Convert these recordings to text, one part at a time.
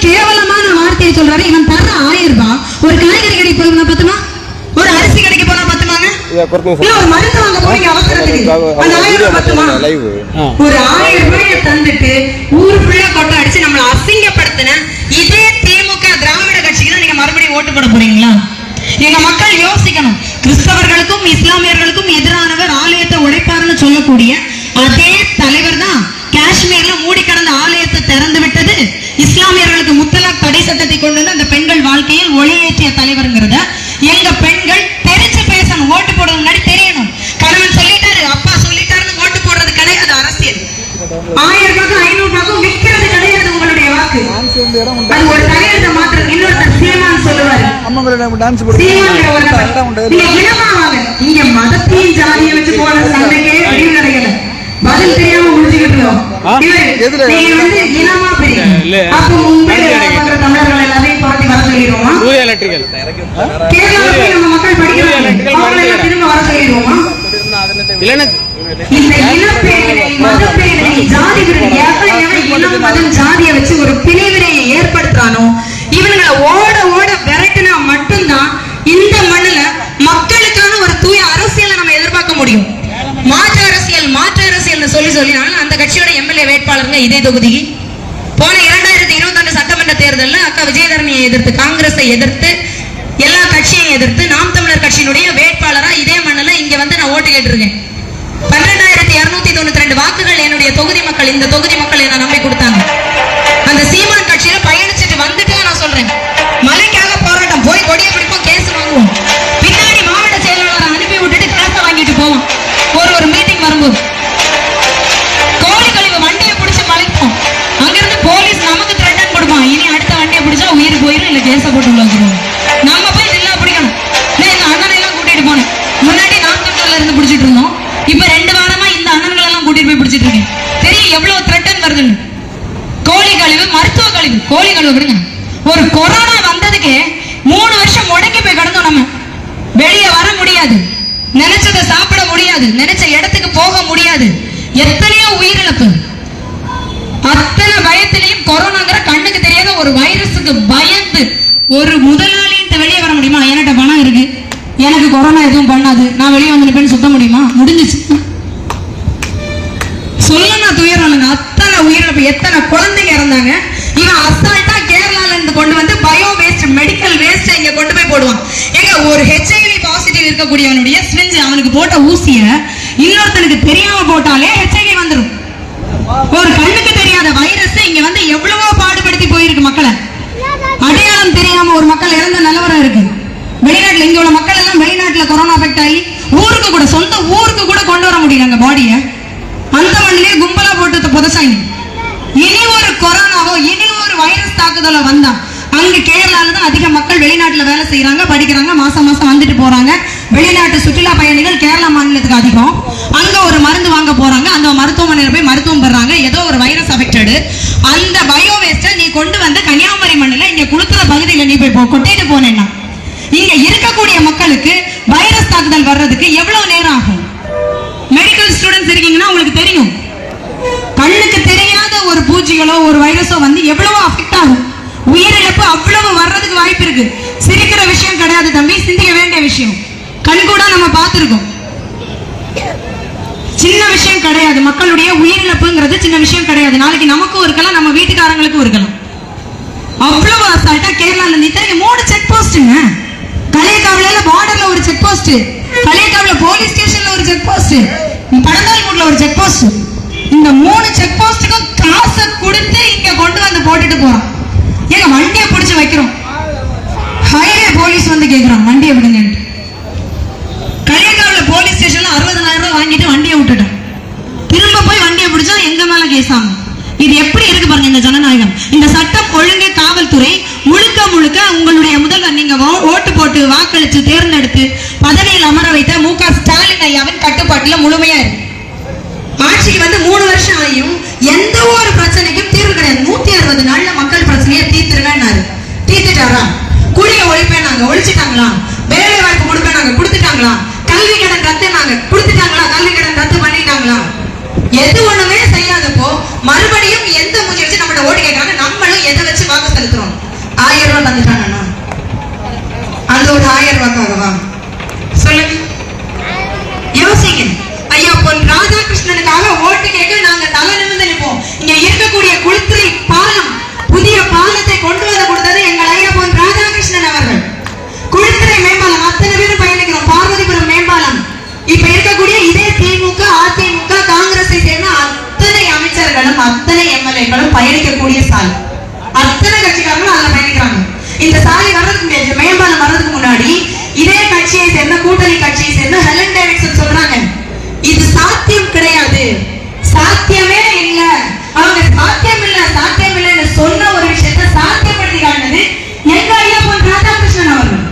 கேவலமான வார்த்தையை சொல்றாரு. இவன் தர 1000 ரூபாய் ஒரு காய்கறி கடைக்கு போனா பத்துமா, ஒரு அரிசி கடைக்கு போனா பத்துமாங்க, இல்ல ஒரு மருந்து வாங்க போறீங்க அவசரத்துக்கு அந்த 1000 ரூபாய் பத்துமா? ஒரு 1000 ரூபாயை தந்துட்டு ஊர் ஃபுல்லா கொட்டை அடிச்சு நம்மளை அசிங்கப்படுத்தின இதே திமுக திராவிட கட்சிக்கு தான் நீங்க மறுபடியும் ஓட்டு போட போறீங்களா? எங்க மக்கள் யோசிக்கணும். கிறிஸ்தவர்களுக்கும் இஸ்லாமியர்களுக்கும் எதிரானவர் ஆலயத்தை உடைப்பாருன்னு சொல்லக்கூடிய அதே தலைவர் தான் காஷ்மீர்ல மூடி கடந்த ஆலயத்தை திறந்து விட்டது, இஸ்லாமியர்களுக்கு முத்தலாக் தடை சட்டத்தை கொண்டு வந்து அந்த பெண்கள் வாழ்க்கையில் ஒளியேற்றிய தலைவர்ங்கிறத எங்க பெண்கள் தெரிஞ்சு பேசணும். ஓட்டு போட முன்னாடி தெரியணும். கணவன் சொல்லிட்டாரு, அப்பா சொல்லிட்டாருன்னு ஓட்டு போடுறது கிடையாது அரசியல். 1000 ரூபாய்க்கும் 500 ரூபாய்க்கும் விற்கிறது கிடையாது உங்களுடைய வாக்கு. அது ஒரு தலையெழுத்த மாத்திரம். இன்னொருத்தர் சீமான் சொல்லுவாரு, இங்க மதத்தையும் ஜாதியை வச்சு போன சண்டைக்கே முடிவு கிடைக்கல, பதில் தெரியாம முடிச்சுக்கிட்டு இருக்கோம். நீங்க வந்து இனமா பிரிங்க. அப்ப மும்பை தமிழர்கள் எல்லாரையும் பார்த்து வர சொல்லிடுவோமா? கேரளாவுக்கு நம்ம மக்கள் படிக்கிறாங்க, அவங்களை திரும்ப வர சொல்லிடுவோமா? இந்த இனப்பேரினை மதப்பேரினை ஜாதி இனம் மதம் ஜாதியை வச்சு ஒரு பிரிவினையை ஏற்படுத்துறானோ இவங்களை ஓட ஓட விரட்டினா மட்டும்தான் இந்த மண்ணுல மக்களுக்கான ஒரு தூய அரசியலை நம்ம எதிர்பார்க்க முடியும். மாற்று அரசியல் சொல்லி அந்த கட்சியோட எம்எல்ஏ வேட்பாளருங்க இதே தொகுதிக்கு போன 2021 சட்டமன்ற தேர்தலில் அக்கா விஜயதரணியை எதிர்த்து, காங்கிரஸை எதிர்த்து, எல்லா கட்சியையும் எதிர்த்து நாம் தமிழர் கட்சியினுடைய வேட்பாளரா இதே மண்ணுல இங்க வந்து நான் ஓட்டு கேட்டிருக்கேன். 12,292 வாக்குகள் என்னுடைய தொகுதி மக்கள், இந்த தொகுதி மக்கள் என்ன நம்பி கொடுத்தாங்க. அந்த சீமான் கட்சியில பயணிச்சுட்டு வந்துட்டு நான் சொல்றேன், மலைக்காக போராட்டம், போய் கொடியை பிடிப்போம், கேஸ் வாங்குவோம், பின்னாடி மாவட்ட செயலாளரை அனுப்பி விட்டுட்டு கேஸை வாங்கிட்டு போவோம். ஒரு மீட்டிங் வரும்போது கோழி கழிவு வண்டியை பிடிச்சு மலைப்போம், அங்கிருந்து போலீஸ் நமக்கு த்ரெட்டன் கொடுப்பான், இனி அடுத்த வண்டியை பிடிச்சா உயிர் போயிடும், இல்ல கேஸை போட்டு வச்சிருவோம். நம்ம போய் ஜில்லா பிடிக்கணும். எங்க அண்ணனை எல்லாம் கூட்டிட்டு போனேன். முன்னாடி நாம் தமிழர்ல இருந்து பிடிச்சிட்டு இருந்தோம், இப்ப 2 வாரமா இந்த அண்ணன்கள் எல்லாம் கூட்டிட்டு போய் பிடிச்சிட்டு இருக்கேன். தெரியும் எவ்வளவு த்ரெட்டன் வருதுன்னு. கோழி கழிவு, மருத்துவ கழிவு, கோழி கழிவு விடுங்க. ஒரு கொரோனா வந்ததுக்கு 3 வருஷம் முடங்கி போய் கிடந்தோம். நம்ம வெளியே வர முடியாது, நினைச்சதை சாப்பிட முடியாது, நினைச்ச இடத்துக்கு போக முடியாது, எத்தனையோ உயிரிழப்பு. அத்தனை பயத்திலையும் கொரோனாங்கிற கண்ணுக்கு தெரியாத ஒரு வைரஸுக்கு பயந்து ஒரு முதலாளியின் வெளியே வர முடியுமா? என்கிட்ட பணம் இருக்கு, எனக்கு கொரோனா எதுவும் பண்ணாது, நான் வெளியே வந்து நிப்பேன்னு சுத்த முடியுமா? முடிஞ்சிச்சு. சொல்லுங்க துயரம். அத்தனை உயிரிழப்பு, எத்தனை குழந்தைங்க இறந்தாங்க. இவன் அசால்ட்டா கேரளால இருந்து கொண்டு வந்து பயோ வேஸ்ட், மெடிக்கல் வேஸ்ட் இங்க கொண்டு போய் போடுவான். எங்க ஒரு HIV பாசிட்டிவ் இருக்கக்கூடியவனுடைய ஸ்விஞ்ச், அவனுக்கு போட்ட ஊசிய இன்னொருத்தனுக்கு தெரியாம போட்டாலே HIV வந்துடும். ஒரு கண்ணுக்கு தெரியாத வைரஸ் இங்க வந்து எவ்வளவோ பாடுபடுத்தி போயிருக்கு மக்களை. அடையாளம் தெரியாம ஒரு மக்கள் இறந்த நிலவரம் இருக்கு. வெளிநாட்டுல இங்க உள்ள மக்கள் எல்லாம் வெளிநாட்டுல கொரோனா அஃபெக்ட் ஆகி ஊருக்கு கூட, சொந்த ஊருக்கு கூட கொண்டு வர முடியல பாடிய. அந்த மண்ணிலே கும்பலா போட்டு புதைச்சாங்க. இனி ஒரு கொரோனாவோ இனி ஒரு வைரஸ் தாக்குதலோ வந்தா அங்க கேரளால தான் அதிக மக்கள் வெளிநாட்டுல வேலை செய்யறாங்க, படிக்கிறாங்க, மாசம் மாசம் வந்துட்டு போறாங்க. வெளிநாட்டு சுற்றுலா பயணிகள் கேரளா மாநிலத்துக்கு அதிகம். அங்க ஒரு மருந்து வாங்க போறாங்க, அந்த மருத்துவமனையில போய் மருத்துவம் பெறாங்க. ஏதோ ஒரு வைரஸ் அஃபெக்டடு. அந்த பயோ வேஸ்ட நீ கொண்டு வந்து கன்னியாகுமரி மண்ணில இங்க குளுத்துற பகுதியில நீ போய் கொட்டிட்டு போனேன்னா இங்க இருக்கக்கூடிய மக்களுக்கு வைரஸ் தாக்குதல் வர்றதுக்கு எவ்வளவு நேரம் ஆகும்? மெடிக்கல் ஸ்டூடெண்ட்ஸ் இருக்கீங்கன்னா உங்களுக்கு தெரியும், கண்ணுக்கு தெரியாத ஒரு பூச்சிகளோ ஒரு வைரஸோ வந்து எவ்வளவு அஃபெக்ட் ஆகும். உயிரிழப்பு அவ்வளவு வர்றதுக்கு வாய்ப்பு இருக்கு. சிரிக்கிற விஷயம் கிடையாது தம்பி, சிந்திக்க வேண்டிய விஷயம். கண் கூட நம்ம பார்த்திருக்கோம். சின்ன விஷயம் கிடையாது. மக்களுடைய உயிரிழப்புங்கிறது சின்ன விஷயம் கிடையாது. நாளைக்கு நமக்கும் இருக்கலாம், நம்ம வீட்டுக்காரங்களுக்கும் இருக்கலாம். அவ்வளவு அசால்ட்டா கேரளால இத்தனை 3 செக் போஸ்ட்ங்க. கலையக்காவில பார்டர்ல ஒரு செக் போஸ்ட், கலையக்காவில போலீஸ் ஸ்டேஷன்ல ஒரு செக் போஸ்ட், படந்தால்மூட்ல ஒரு செக் போஸ்ட். இந்த 3 செக் போஸ்டுக்கும் காசை கொடுத்து இங்க கொண்டு வந்து போட்டுட்டு போறோம். ஏங்க வண்டியை பிடிச்சு வைக்கிறோம், ஹைவே போலீஸ் வந்து கேட்கிறோம் வண்டியை விடுங்க. கலையக்காவில போலீஸ் ஸ்டேஷன்ல 60,000 ரூபாய் வாங்கிட்டு வண்டியை விட்டுட்டோம். திரும்ப போய் வண்டியை பிடிச்சா எங்க மேல கேஸ் ஆகும். இது எப்படி இருக்கு பாருங்க இந்த ஜனநாயகம். இந்த சட்டம் ஒழுங்கு காவல்துறை முழுக்க முழுக்க உங்களுடைய முதல்வர் நீங்க ஓட்டு போட்டு வாக்களிச்சு தேர்ந்தெடுத்து பதவியில் அமர வைத்த மு.க. ஸ்டாலின் ஐயாவின் கட்டுப்பாட்டுல முழுமையா இருக்கு. ஆட்சிக்கு வந்து 3 வருஷம் ஆகியும் எந்த ஒரு பிரச்சனைக்கும் தீர்வு கிடையாது. 160 நாள்ல மக்கள் பிரச்சனையை தீர்த்துருவேன்னாரு. தீர்த்துட்டாரா? குடிய ஒழிப்பேன் ஒழிச்சுட்டாங்களா? வேலை வாய்ப்பு கொடுப்பேன் கொடுத்துட்டாங்களா? கல்வி கடன் ரத்து கொடுத்துட்டாங்களா? கல்வி கடன் ரத்து பண்ணிட்டாங்களா? எது ஒண்ணுமே செய்யாதப்போ மறுபடியும் எந்த மூஞ்சி வச்சு நம்மகிட்ட ஓட்டு கேட்கறாங்க. நம்மளும் எதை வச்சு வாக்கு உட்காந்துட்டானா? அது ஒரு 1000 ரூபாய்க்காகவா? சொல்லுங்க, யோசிங்க. ஐயா பொன் ராதாகிருஷ்ணனுக்காக ஓட்டு கேட்க நாங்க தலை நிமிர்ந்து நிற்போம். இங்க இருக்கக்கூடிய குளித்துறை பாலம், புதிய பாலத்தை கொண்டு வந்து கொடுத்தது எங்கள் ஐயா பொன் ராதாகிருஷ்ணன் அவர்கள். குளித்துறை மேம்பாலம் அத்தனை பேரும் பயணிக்கிறோம். பார்வதிபுரம் மேம்பாலம் இப்ப இருக்கக்கூடிய இதே திமுக, அதிமுக, காங்கிரஸை சேர்ந்த அத்தனை அமைச்சர்களும் அத்தனை எம்எல்ஏக்களும் பயணிக்கக்கூடிய சாலை. அத்தனை கட்சிக்காரங்களும் அதுல பயணிக்கிறாங்க. இந்த சாலை வர்றதுக்கு, மேம்பாலம் வர்றதுக்கு முன்னாடி இதே கட்சியை சேர்ந்த, கூட்டணி கட்சியை சேர்ந்த ஹெலன் டேவிட்சன் சொல்றாங்க, இது சாத்தியம் கிடையாது, சாத்தியமே இல்ல. அவங்க சாத்தியம் இல்லைன்னு சொன்ன ஒரு விஷயத்தை சாத்தியப்படுத்தி காட்டினது எங்க ஐயா பொன் ராதாகிருஷ்ணன் அவர்கள்.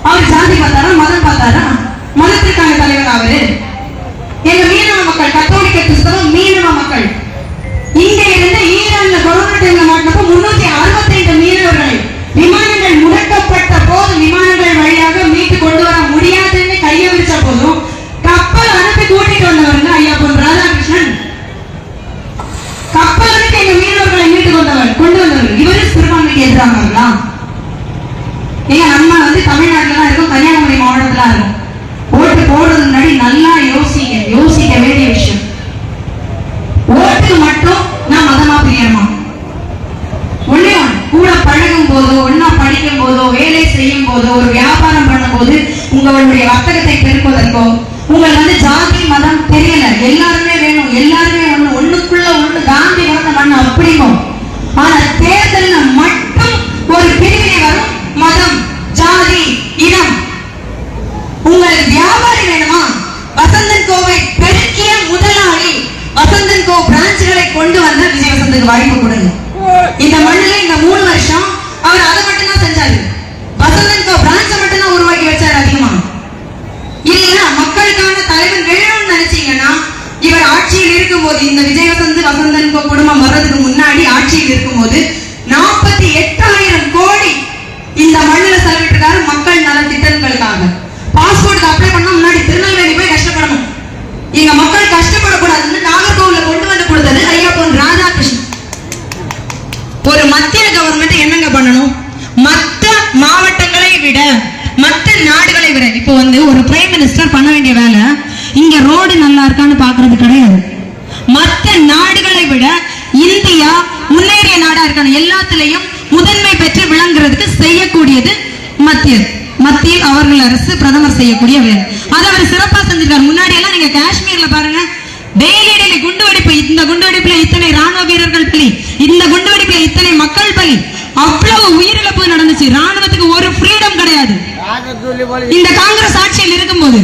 அவர் ஜாதி பார்த்தாரா, மதம் பார்த்தாரா? மதத்திற்கான தலைவர் அவரு. எங்க மீனவ மக்கள், கத்தோலிக்க கிறிஸ்தவ மீனவ மக்கள் இங்க இருந்து ஈரான்ல கொரோனா டைம்ல மாட்டினப்ப 365 மீனவர்களை விமானங்கள் முடக்கப்பட்ட போது விமானங்கள் வழியாக மீட்டு கொண்டு வர முடியாதுன்னு கையை விரிச்ச போதும் கப்பல் அனுப்பி கூட்டிட்டு வந்தவருங்க ஐயா பொன் ராதாகிருஷ்ணன். கப்பல் அனுப்பி எங்க மீனவர்களை மீட்டு கொண்டு வந்தவர். இவரு சிறுபான்மைக்கு எதிரானவர்களா? ஏங்க நம்ம தமிழ்நாட்டுல தான் இருக்கும், கன்னியாகுமரி மாவட்டத்துல இருக்கும். ஓட்டு போடுறது முன்னாடி நல்லா யோசிக்க வேண்டிய விஷயம். ஓட்டுக்கு மட்டும் நான் மதமா பிரியமா? ஒண்ணே கூட பழகும் போதோ, ஒன்னா படிக்கும் போதோ, வேலை செய்யும் போதோ, ஒரு வியாபாரம் பண்ணும் போது, உங்களுடைய வர்த்தகத்தை பெருக்குவதற்கோ உங்களுக்கு ஜாதி மதம் தெரியல, எல்லாருமே வேணும், எல்லாருமே ஒண்ணுக்குள்ள ஒண்ணு, காந்தி வளர்ந்த மண் அப்படிங்கும். ஆனா தேர்தல்ல மட்டும் ஒரு பிரிவினை வரும். மதம், ஜாதி, இனம். உங்களுக்கு வியாபாரி வேணுமா? வசந்தன் கோவை பெருக்கிய முதலாளி வசந்தன் கோ பிரான்ச்களை கொண்டு வந்த விஜய் வசந்துக்கு வாய்ப்பு கொடுங்க. இந்த மண்ணில இந்த 3 வருஷம் அவர் அதை மட்டும் தான் செஞ்சாரு. வசந்தன் கோ பிரான்ச்சை மட்டும் தான் உருவாக்கி வச்சாரு. அதிகமா இல்ல, மக்களுக்கான தலைவர் வேணும்னு நினைச்சீங்கன்னா இவர் ஆட்சியில் இருக்கும்போது, இந்த விஜய் வசந்தன் கோ குடும்பம் வர்றதுக்கு முன்னாடி ஆட்சியில் இருக்கும்போது 48,000 கோடி இந்த மண்ணில செலவிட்டிருக்காரு மக்கள் நல திட்டங்களுக்காக. பாஸ்போர்ட் அப்ளை பண்ண முன்னாடி திருநெல்வேலி போய் கஷ்டப்படணும். எங்க மக்கள் கஷ்டப்படக்கூடாதுன்னு நாகர்கோவில கொண்டு வந்து கொடுத்தது ஐயா பொன் ராதாகிருஷ்ணன். ஒரு மத்திய கவர்மெண்ட் என்னங்க பண்ணணும்? மற்ற மாவட்டங்களை விட, மற்ற நாடுகளை விட, இப்போ ஒரு பிரைம் மினிஸ்டர் பண்ண வேண்டிய வேலை இங்க ரோடு நல்லா இருக்கான்னு பாக்குறது கிடையாது. மற்ற நாடுகளை விட இந்தியா முன்னேறிய நாடா இருக்கான எல்லாத்திலையும் முதன்மை பெற்று விளங்குறதுக்கு செய்யக்கூடியது மத்தியில் அவர்கள் அரசு, பிரதமர் செய்யக்கூடிய வேலை. அதை அவர் சிறப்பா செஞ்சிருக்காரு. முன்னாடி எல்லாம் நீங்க காஷ்மீர்ல பாருங்க, டெய்லி குண்டுவெடிப்பு, இந்த குண்டுவெடிப்புல இத்தனை ராணுவ வீரர்கள் பலி, இந்த குண்டுவெடிப்புல இத்தனை மக்கள் பலி, அவ்வளவு உயிரிழப்பு நடந்துச்சு. ராணுவத்துக்கு ஒரு ஃப்ரீடம் கிடையாது. இந்த காங்கிரஸ் ஆட்சியில் இருக்கும்போது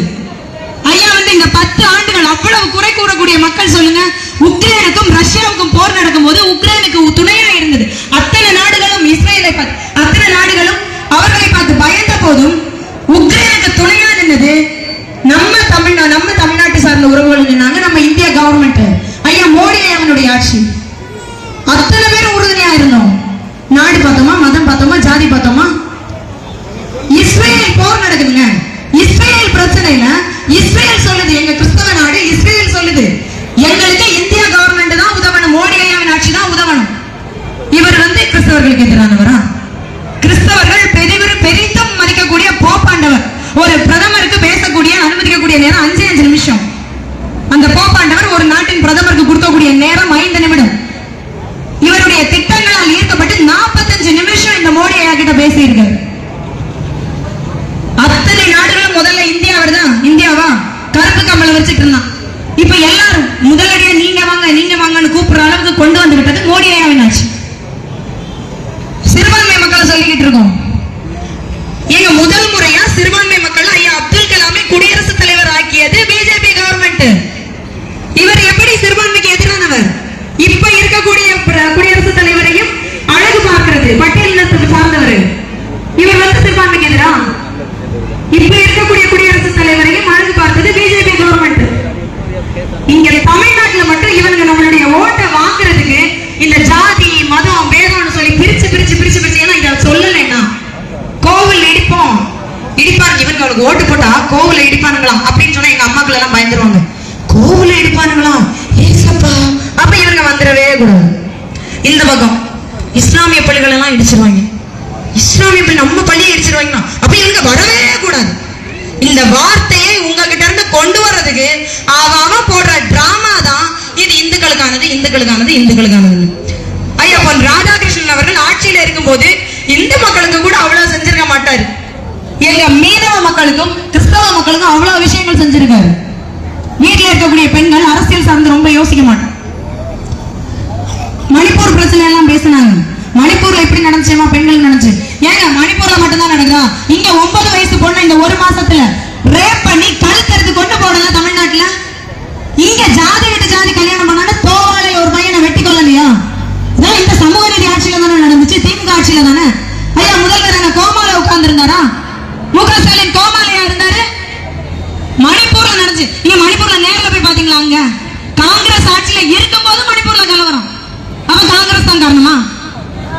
ஐயா இந்த 10 ஆண்டுகள் அவ்வளவு குறை கூறக்கூடிய மக்கள் சொல்லுங்க, உக்ரைனுக்கும் ரஷ்யாவுக்கும் போர் நடக்கும் போது உக்ரைனுக்கு துணையா இருந்தது அத்தனை நாடுகளும், இஸ்ரேலை அத்தனை நாடுகளும் அவர்களை பார்த்து பயந்த போதும் உக்ரைனுக்கு துணையா நின்றது நம்ம தமிழ்நாட்டு சார்ந்த உறவுகள் நின்னாங்க. நம்ம இந்திய கவர்மெண்ட், ஐயா மோடி அவனுடைய ஆட்சி, அத்தனை பேரும் உறுதுணையா இருந்தோம். நாடு பார்த்தோமா, மதம் பார்த்தோமா, ஜாதி பார்த்தோமா? இஸ்ரேல் போர் நடக்குதுங்க. இஸ்ரேல் பிரச்சனையில இஸ்ரேல் சொல்லுது, எங்க கிறிஸ்தவ நாடு இஸ்ரேல் சொல்லுது, எங்களுக்கு இந்திய கவர்மெண்ட் தான் உதவணும், மோடி ஐயாவின் ஆட்சி தான் உதவணும். இவர் கிறிஸ்தவர்களுக்கு எதிரானவரா? கிறிஸ்தவர்கள் பெரிதும் மதிக்கக்கூடிய போப்பாண்டவர் ஒரு பிரதமருக்கு பேசக்கூடிய அனுமதிக்கக்கூடிய நேரம் 5 நிமிஷம். அந்த போப்பாண்டவர் ஒரு நாட்டின் பிரதமருக்கு கொடுக்கக்கூடிய நேரம் 5 நிமிடம். இவருடைய திட்டங்களால் ஈர்க்கப்பட்டு 45 நிமிஷம் இந்த மோடி ஐயா கிட்ட பேசியிருக்காரு. அத்தனை நாடுகளும் முதல்ல இந்தியாவா கருப்பு கம்பளம் வச்சுட்டு இருந்தான். இப்ப எல்லாரும் முதலடியா நீங்க வாங்கன்னு கூப்பிடுற அளவுக்கு கொண்டு வந்து விட்டது மோடி ஐயாவின் ஆட்சி. சிறுபான்மை மக்களை சொல்லிக்கிட்டு இருக்கோம். எங்க முதல் முறையா சிறுபான்மை மக்கள் ஐயா அப்துல் கலாமை குடியரசுத் தலைவர் ஆக்கியது பிஜேபி கவர்மெண்ட். இவர் எப்படி சிறுபான்மைக்கு எதிரானவர்? இப்ப இருக்கக்கூடிய குடியரசுத் தலைவரையும் அழகு பார்க்கிறது, பட்டியலினத்துக்கு சார்ந்தவர். இவர் சிறுபான்மைக்கு எதிரா? இப்ப இருக்கக்கூடிய குடியரசுத் தலைவரையும் அழகு பார்த்தது பிஜேபி கவர்மெண்ட். இங்க தமிழ்நாட்டுல மட்டும் இவங்க நம்மளுடைய ஓட்டை வாங்குறதுக்கு இந்த ஜாதி மதம் வேதம்னு சொல்லி பிரிச்சு ஏன்னா இதை சொல்லலைன்னா கோவில் இடிப்பாங்க. இவங்க அவனுக்கு ஓட்டு போட்டா கோவில இடிப்பானுங்களாம் அப்படின்னு சொன்னா எங்க அம்மாக்கள் எல்லாம் பயந்துருவாங்க. கோவில இடிப்பானுங்களாம் ஏசப்பா, அப்ப இவங்க வந்துடவே கூடாது. இந்த பக்கம் இஸ்லாமிய பள்ளிகள் எல்லாம் இடிச்சிருவாங்க. இஸ்லாமிய பெண் நம்ம பள்ளியை இடிச்சிருவாங்கன்னா அப்ப இவங்க வரவே கூடாது. இந்த வார்த்தையை உங்ககிட்ட இருந்து கொண்டு வர்றதுக்கு அவன் போடுற டிராமா தான் இது இந்துக்களுக்கானது இந்துக்களுக்கானது இந்துக்களுக்கானது. ஐயா பொன் ராதாகிருஷ்ணன் அவர்கள் ஆட்சியில இருக்கும்போது இந்து மக்களுக்கு கூட அவ்வளவு செஞ்சிருக்க மாட்டாரு. எங்க மீனவ மக்களுக்கும் கிறிஸ்தவ மக்களுக்கும் அவ்வளவு விஷயங்கள் செஞ்சிருக்காரு. வீட்டில் இருக்கக்கூடிய பெண்கள் அரசியல் சார்ந்து ரொம்ப யோசிக்க மாட்டோம். மணிப்பூர் பிரச்சனை எல்லாம் பேசினாங்க. மணிப்பூர்ல எப்படி நடந்துச்சுமா பெண்கள் நடந்துச்சு. ஏங்க மணிப்பூர்ல மட்டும்தான் நடக்குதா? இங்க 9 வயசு பொண்ணு இந்த 1 மாசத்துல ரேப் பண்ணி கழுத்தறுத்து கொண்டு போடல தமிழ்நாட்டுல. இங்க ஜாதி விட்டு ஜாதி கல்யாணம் பண்ணாலும் தோவாலை ஒரு பையனை வெட்டி கொள்ளலையா? இதான் இந்த சமூக நீதி ஆட்சியில தானே நடந்துச்சு, திமுக ஆட்சியில தானே. ஐயா முதல்வர் கோமால உட்கார்ந்து இருந்தாரா? முக ஸ்டாலின் கோமாலையா இருந்தாரு? மணிப்பூர்ல நடந்துச்சு. நீங்க மணிப்பூர்ல நேர்ல போய் பாத்தீங்களா? அங்க காங்கிரஸ் ஆட்சியில இருக்கும் போது மணிப்பூர்ல கலவரம். அப்ப காங்கிரஸ் தான் காரணமா?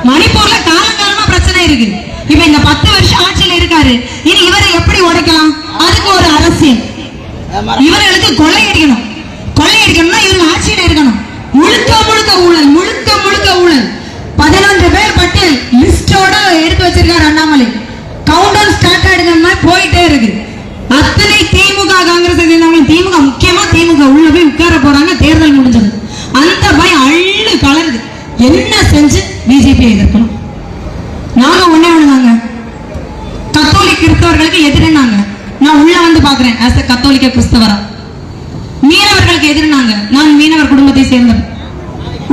மணிப்பூர்ல காலங்காலமா பிரச்சனை இருக்கு. இப்ப இந்த 10 வருஷம் ஆட்சியில இருக்காரு. இனி இவரை எப்படி உடைக்கலாம்? அதுக்கு ஒரு அரசியல். இவர்களுக்கு கொள்ளையடிக்கணும். கொள்ளையடிக்கணும்னா இவங்க ஆட்சியில இருக்கணும். முழுக்க முழுக்க ஊழல், முழுக்க முழுக்க ஊழல். 11 பேர் பட்டியல் லிஸ்டோட எடுத்து வச்சிருக்காரு அண்ணாமலை. கவுண்ட் டவுன் ஸ்டார்ட் ஆயிடுங்க போயிட்டே இருக்கு. அத்தனை திமுக காங்கிரஸ் திமுக முக்கியமா திமுக உள்ள போய் உட்கார போறாங்க. தேர்தல் முடிஞ்சது. அந்த பயம் அள்ளு கலருது. என்ன செஞ்சு பிஜேபி எதிர்க்கணும்? நாங்க ஒண்ணாங்க கத்தோலிக் கிறிஸ்தவர்களுக்கு எதிரினாங்க. நான் உள்ள வந்து பாக்குறேன் ஆஸ் எ கத்தோலிக்க கிறிஸ்தவரா. மீனவர்களுக்கு எதிரினாங்க. நான் மீனவர் குடும்பத்தை சேர்ந்தவர்.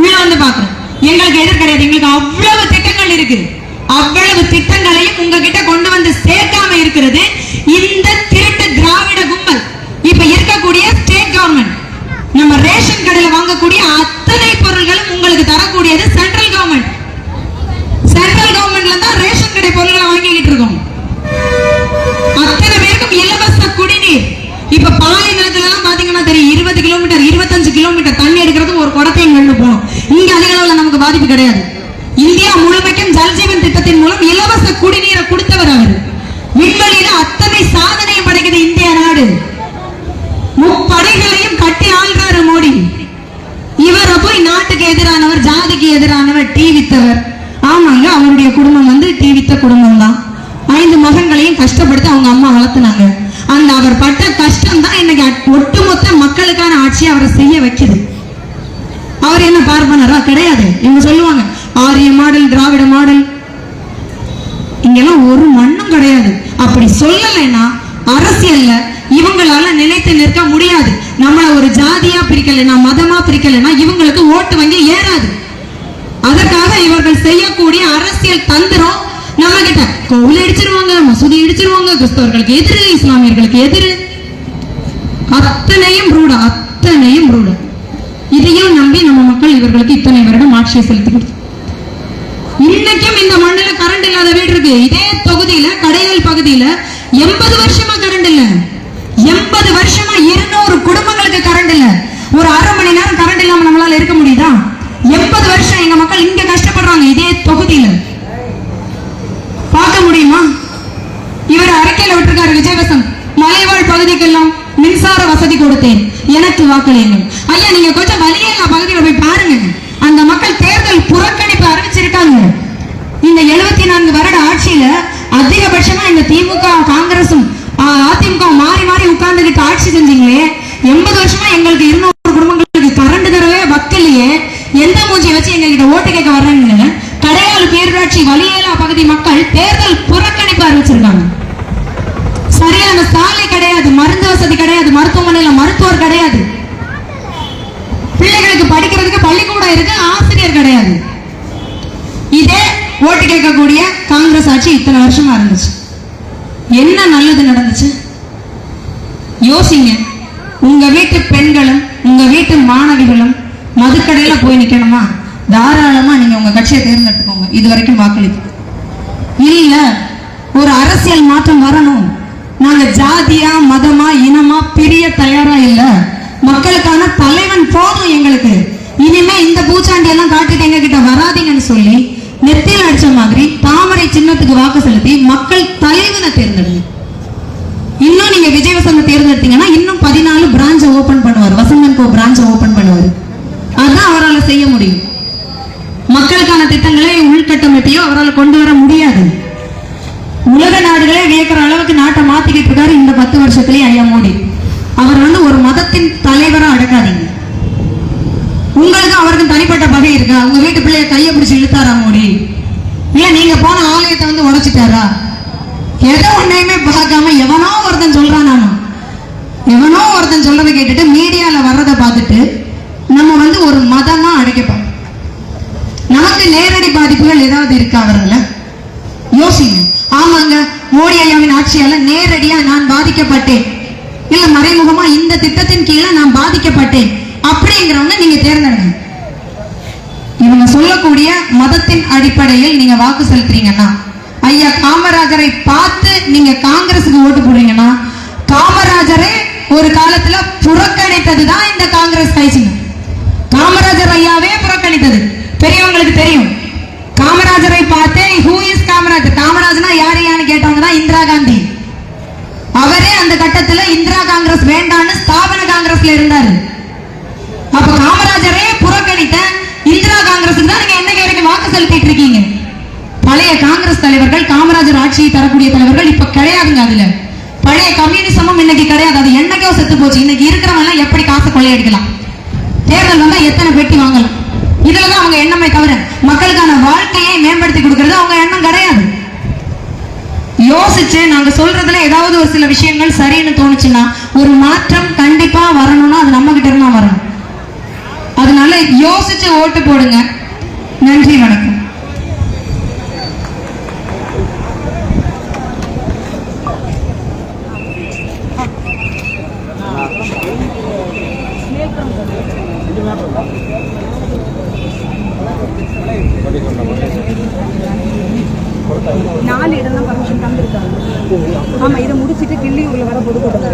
உள்ள வந்து பாக்குறேன். எங்களுக்கு எதிர் கிடையாது. எங்களுக்கு அவ்வளவு திட்டங்கள் இருக்கு. அவ்வளவு திட்டங்களையும் உங்ககிட்ட கொண்டு வந்து சேர்க்காம இருக்கிறது இந்த திருட்டு திராவிட கும்பல். இப்ப இருக்கக்கூடிய ஸ்டேட் கவர்மெண்ட் நம்ம ரேஷன் கடையில வாங்கக்கூடிய அத்தனை பொருட்களும் உங்களுக்கு தரக்கூடியது சென்ட்ரல் கவர்மெண்ட். சென்ட்ரல் கவர்மெண்ட்ல தான் ரேஷன் கடை பொருட்களை வாங்கிக்கிட்டு இருக்கோம். அத்தனை பேருக்கும் இலவச குடிநீர். இப்ப பாலை நிலத்துல எல்லாம் பாத்தீங்கன்னா தெரியும் 20 கிலோமீட்டர் 25 கிலோமீட்டர் தண்ணி எடுக்கிறது ஒரு குடத்தையும் கொண்டு போகணும். இங்க அதிக அளவுல நமக்கு பாதிப்பு கிடையாது. இந்தியா முழுமைக்கும் ஜல்ஜீவன் திட்டத்தின் மூலம் இலவச குடிநீரை கொடுத்தவர் அவர். விண்வெளியில அத்தனை சாதனையும் படைக்குது இந்திய நாடு. முப்படைகளையும் கட்டி ஆள்றாரு மோடி. இவரை போய் நாட்டுக்கு எதிரானவர், ஜாதிக்கு எதிரானவர், டீ வித்தவர். ஆமாங்க, அவருடைய குடும்பம் வந்து டீ வித்த குடும்பம் தான். 5 மகன்களையும் கஷ்டப்படுத்தி அவங்க அம்மா வளர்த்துனாங்க. அந்த அவர் பட்ட கஷ்டம் தான் இன்னைக்கு ஒட்டுமொத்த மக்களுக்கான ஆட்சி அவரை செய்ய வைக்குது. அவர் என்ன பார்ப்பனரா? கிடையாது. இவங்க சொல்லுவாங்க ஆரிய மாடல், திராவிட மாடல். இங்கெல்லாம் ஒரு மண்ணும் கிடையாது. அப்படி சொல்லலைன்னா அரசியல்ல இவங்களால நிலைத்து நிற்க முடியாது. நம்மள ஒரு ஜாதியா பிரிக்கலைன்னா, மதமா பிரிக்கலைன்னா இவங்களுக்கு ஓட்டு வங்கி ஏறாது. அதற்காக இவர்கள் செய்யக்கூடிய அரசியல் தந்திரம் நம்ம கிட்ட கோவில் இடிச்சிருவாங்க, மசூதி இடிச்சிருவாங்க, கிறிஸ்தவர்களுக்கு எதிரு, இஸ்லாமியர்களுக்கு எதிரு, அத்தனையும் ரூடா, அத்தனையும் ரூடா. இதையும் நம்பி நம்ம மக்கள் இவர்களுக்கு இத்தனை வருடம் ஆட்சியை செலுத்தி கொடுத்து இன்னைக்கும் இந்த மண்ணில கரண்ட் இல்லாத வீடு இருக்கு. இதே தொகுதியில கடையல் பகுதியில 80 வருஷமா கரண்ட் இல்ல. 80 வருஷமா 200 குடும்பங்களுக்கு கரண்ட் இல்ல. ஒரு அரை மணி நேரம் கரண்ட் இல்லாம நம்மளால இருக்க முடியுதா? 80 வருஷம் எங்க மக்கள் இங்க கஷ்டப்படுறாங்க. இதே தொகுதியில பார்க்க முடியுமா? இவர் அறிக்கையில விட்டுருக்காரு விஜயவசந்த், மலைவாழ் பகுதிக்கெல்லாம் மின்சார வசதி கொடுத்தேன், எனக்கு வாக்களியுங்கள். ஐயா நீங்க கொஞ்சம் வலியல்லா பகுதியில போய் பாருங்க. அந்த மக்கள் தேர்தல் புறக்கணிப்பு அறிவிச்சிருக்காங்க. இந்த 74 வருட ஆட்சியில அதிகபட்சமா இந்த திமுக காங்கிரசும் அதிமுக மாறி மாறி உட்கார்ந்துகிட்டு ஆட்சி செஞ்சீங்களே. 80 வருஷமா எங்களுக்கு 200 குடும்பங்களுக்கு கரண்ட் தரவே வக்கலையே. எந்த மூஞ்சியை வச்சு எங்க கிட்ட ஓட்டு கேட்க வர்றாங்க? கடையாளு பேரூராட்சி வலியலா பகுதி மக்கள் தேர்தல் புறக்கணிப்பு அறிவிச்சிருக்காங்க. சரியான சாலை கிடையாது, மருந்து வசதி கிடையாது, மருத்துவமனையில மருத்துவர் கிடையாது, பிள்ளைகளுக்கு படிக்கிறதுக்கு பள்ளிக்கூடம் இருக்கு, ஆசிரியர் கிடையாது. இதே ஓட்டு கேட்கக்கூடிய காங்கிரஸ் ஆட்சி இத்தனை வருஷமா இருந்துச்சு. என்ன நல்லது நடந்துச்சு? யோசிங்க. உங்க வீட்டு பெண்களும் உங்க வீட்டு மாணவிகளும் மதுக்கடையில போய் நிக்கணுமா? தாராளமா நீங்க உங்க கட்சியை தேர்ந்தெடுத்துக்கோங்க. இது வரைக்கும் வாக்களிப்பு இல்ல. ஒரு அரசியல் மாற்றம் வரணும். நாங்க ஜாதியா மதமா இனமா பிரிய தயாரா இல்ல. மக்களுக்கான தலைவன் போதும் எங்களுக்கு. இனிமே இந்த பூச்சாண்டி எல்லாம் காட்டிட்டு எங்க கிட்ட வராதீங்கன்னு சொல்லி நெத்தியில் அடிச்ச மாதிரி தாமரை சின்னத்துக்கு வாக்கு செலுத்தி மக்கள் தலைவனை தேர்ந்தெடுங்க. இன்னும் நீங்க விஜயவசந்த தேர்ந்தெடுத்தீங்கன்னா இன்னும் 14 பிரான்ச்சை ஓபன் பண்ணுவார். வசந்தன் கோ பிரான்ச்சை ஓபன் பண்ணுவார். அதான் அவரால் செய்ய முடியும். மக்களுக்கான திட்டங்களை உள்கட்டமைப்பையோ அவரால் கொண்டு வர முடியாது. உலக நாடுகளே வியக்கிற அளவுக்கு நாட்டை மாத்திக்கிட்டு இருக்காரு இந்த 10 வருஷத்துலயே ஐயா மோடி. அவர் வந்து ஒரு மதத்தின் தலைவரா அடக்காதீங்க. உங்களுக்கு அவருக்கும் தனிப்பட்ட பகை இருக்கா? உங்க வீட்டு பிள்ளைய கையை பிடிச்சி இழுத்தாரா மோடி? இல்ல நீங்க போன ஆலயத்தை வந்து உடைச்சிட்டாரா? எதோ ஒன்னையுமே பார்க்காம எவனோ ஒருத்தன் சொல்றான், எவனோ ஒருத்தன் சொல்றதை கேட்டுட்டு மீடியால வர்றதை பார்த்துட்டு நம்ம வந்து ஒரு மதமா அடைக்கப்போம். நமக்கு நேரடி பாதிப்புகள் ஏதாவது இருக்கா? அவர்கள யோசிங்க. ஆமாங்க, மோடி ஐயாவின் ஆட்சியால நேரடியா நான் பாதிக்கப்பட்டேன், இல்ல மறைமுகமா இந்த திட்டத்தின் கீழே நான் பாதிக்கப்பட்டேன் அப்படிங்கிறவங்க நீங்க தேர்ந்தெடுங்க. இவங்க சொல்லக்கூடிய மதத்தின் அடிப்படையில் நீங்க வாக்கு செலுத்துறீங்கன்னா, ஐயா காமராஜரை பார்த்து நீங்க காங்கிரஸுக்கு ஓட்டு போடுறீங்கன்னா, காமராஜரை ஒரு காலத்துல புறக்கணித்ததுதான் இந்த காங்கிரஸ் கட்சிங்க. காமராஜர் ஐயாவே புறக்கணித்தது பெரியவங்களுக்கு தெரியும். காமராஜரை பார்த்து ஹூ இஸ் காமராஜர், காமராஜர்னா யாரையான்னு கேட்டவங்க தான் இந்திரா காந்தி. அவரே அந்த கட்டத்துல இந்திரா காங்கிரஸ் வேண்டான்னு ஸ்தாபன காங்கிரஸ்ல இருந்தாரு. அப்ப காமராஜரே புறக்கணித்த இந்திரா காங்கிரஸுக்கு தான் நீங்க என்னைக்கு வரைக்கும் வாக்கு செலுத்திட்டு இருக்கீங்க. பழைய காங்கிரஸ் தலைவர்கள், காமராஜர் ஆட்சியை தரக்கூடிய தலைவர்கள் இப்ப கிடையாதுங்க. அதுல பழைய கம்யூனிசமும் இன்னைக்கு கிடையாது. அது என்னைக்கோ செத்து போச்சு. இன்னைக்கு இருக்கிறவங்க எப்படி காசை கொள்ளையடிக்கலாம், தேர்தல் வந்தா எத்தனை பெட்டி வாங்கலாம், இதுலதான் அவங்க எண்ணமே தவிர மக்களுக்கான வாழ்க்கையை மேம்படுத்தி கொடுக்கறது அவங்க எண்ணம் கிடையாது. யோசிச்சு நாங்க சொல்றதுல ஏதாவது ஒரு சில விஷயங்கள் சரின்னு தோணுச்சுன்னா ஒரு மாற்றம் கண்டிப்பா வரணும்னா அது நம்ம கிட்ட இருந்தா வரணும். அதனால யோசிச்சு ஓட்டு போடுங்க. நன்றி, வணக்கம். நாலு இடம் தான் பர்மிஷன் தந்துருக்காங்க. ஆமா, இதை முடிச்சுட்டு கிள்ளியூர்ல வர பொதுக்கூட்டம்.